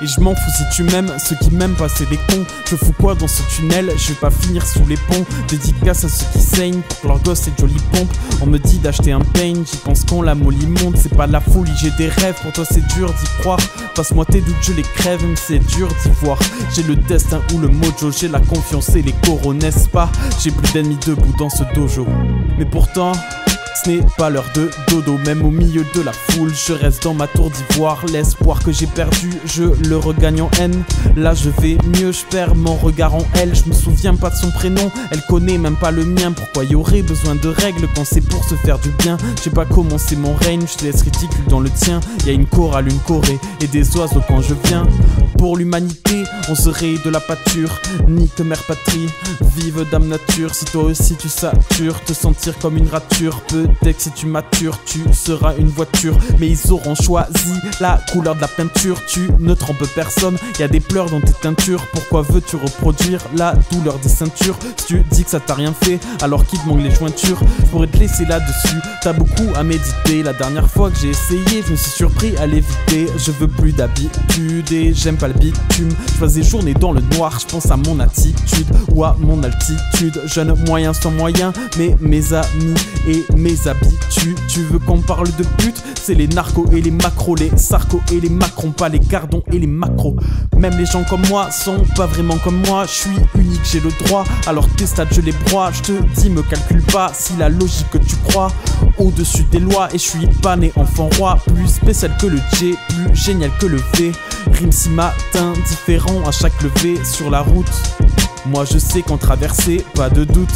Et je m'en fous si tu m'aimes, ceux qui m'aiment pas c'est des cons. Je fous quoi dans ce tunnel, je vais pas finir sous les ponts. Dédicace à ceux qui saignent pour que leur gosse ait de jolies pompes. On me dit d'acheter un pain, j'y pense quand la molly monte. C'est pas de la folie, j'ai des rêves, pour toi c'est dur d'y croire. Passe-moi tes doutes, je les crève, mais c'est dur d'y voir. J'ai le destin ou le mojo, j'ai la confiance et les coraux, n'est-ce pas? J'ai plus d'ennemis debout dans ce dojo. Mais pourtant ce n'est pas l'heure de dodo, même au milieu de la foule, je reste dans ma tour d'ivoire. L'espoir que j'ai perdu, je le regagne en haine. Là je vais mieux, je perds mon regard en elle. Je me souviens pas de son prénom, elle connaît même pas le mien. Pourquoi y aurait besoin de règles quand c'est pour se faire du bien? J'ai pas commencé mon règne, je te laisse ridicule dans le tien. Y'a une chorale, une Corée et des oiseaux quand je viens. Pour l'humanité, on serait de la pâture, nique mère patrie, vive dame nature. Si toi aussi tu satures, te sentir comme une rature. Peut-être que si tu matures, tu seras une voiture. Mais ils auront choisi la couleur de la peinture. Tu ne trompes personne, y a des pleurs dans tes teintures. Pourquoi veux-tu reproduire la douleur des ceintures? Si tu dis que ça t'a rien fait, alors qu'il te manque les jointures. Je pourrais te laisser là-dessus, t'as beaucoup à méditer. La dernière fois que j'ai essayé, je me suis surpris à l'éviter. Je veux plus d'habitude et j'aime pas le bitume. Je passe des journées dans le noir, je pense à mon attitude ou à mon altitude. Jeune moyen sans moyen, mais mes amis et mes habitudes. Tu veux qu'on parle de pute? C'est les narcos et les macros, les sarcos et les macrons, pas les gardons et les macros. Même les gens comme moi sont pas vraiment comme moi. Je suis unique, j'ai le droit, alors tes stats je les broie. Je te dis me calcule pas si la logique que tu crois au-dessus des lois. Et je suis pas né enfant roi, plus spécial que le J, plus génial que le V. Rime si matin, différent à chaque levée sur la route. Moi je sais qu'en traverser, pas de doute.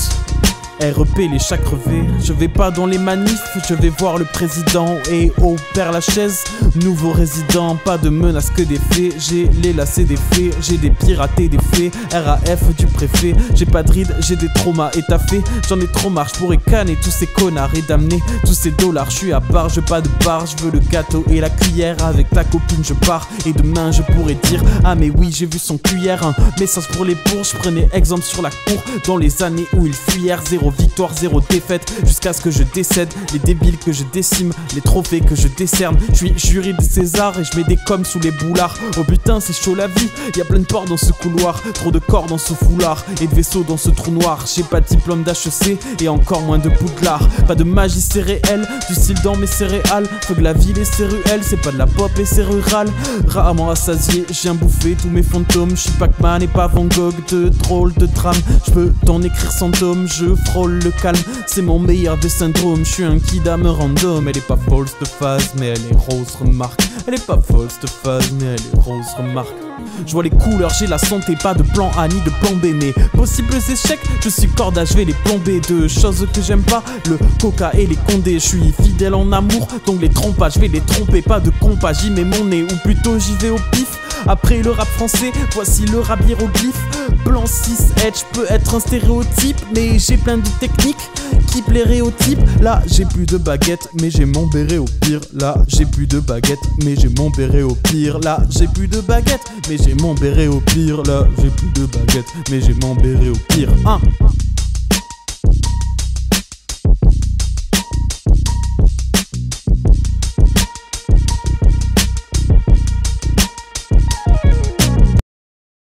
REP les chats crevés, je vais pas dans les manifs, je vais voir le président. Et au Père Lachaise, nouveau résident, pas de menaces que des faits. J'ai les lacets des faits, j'ai des piratés des faits. RAF du préfet, j'ai pas de rides, j'ai des traumas étaffés. J'en ai trop marre, je pourrais canner tous ces connards et d'amener tous ces dollars. Je suis à part, je veux pas de part, je veux le gâteau et la cuillère. Avec ta copine je pars et demain je pourrais dire ah mais oui j'ai vu son cuillère. Un message pour les bourges, je prenais exemple sur la cour. Dans les années où ils fuyèrent, zéro victoire, zéro défaite, jusqu'à ce que je décède. Les débiles que je décime, les trophées que je décerne. Je suis jury de César et je mets des coms sous les boulards. Oh putain c'est chaud la vie, y a plein de portes dans ce couloir. Trop de corps dans ce foulard et de vaisseaux dans ce trou noir. J'ai pas de diplôme d'HEC et encore moins de Poudlard. Pas de magie c'est réel, du style dans mes céréales. Faut que la ville et ses ruelles, c'est pas de la pop et c'est rural. Rarement rassasié, j'ai bouffé tous mes fantômes. Je suis Pac-Man et pas Van Gogh, de drôles de drames. Je peux t'en écrire sans tome, je frôle le calme, c'est mon meilleur des syndromes. Je suis un kid âme random. Elle est pas fausse de phase mais elle est rose remarque. Elle est pas fausse de phase mais elle est rose remarque. Je vois les couleurs, j'ai la santé, pas de plan A ni de plan B. Mais possibles échecs, je suis corda, je vais les plomber. De choses que j'aime pas, le coca et les condés. Je suis fidèle en amour, donc les trompas, je vais les tromper. Pas de compas, j'y mets mon nez, ou plutôt j'y vais au pif. Après le rap français, voici le rap hiéroglyphe. Blanc 6 edge peut être un stéréotype, mais j'ai plein de techniques qui plairaient au type. Là j'ai plus de baguette, mais j'ai mon béret au pire. Là j'ai plus de baguette, mais j'ai mon béret au pire. Là j'ai plus de baguette, mais j'ai mon béret au pire. Là j'ai plus de baguette, mais j'ai mon béret au pire.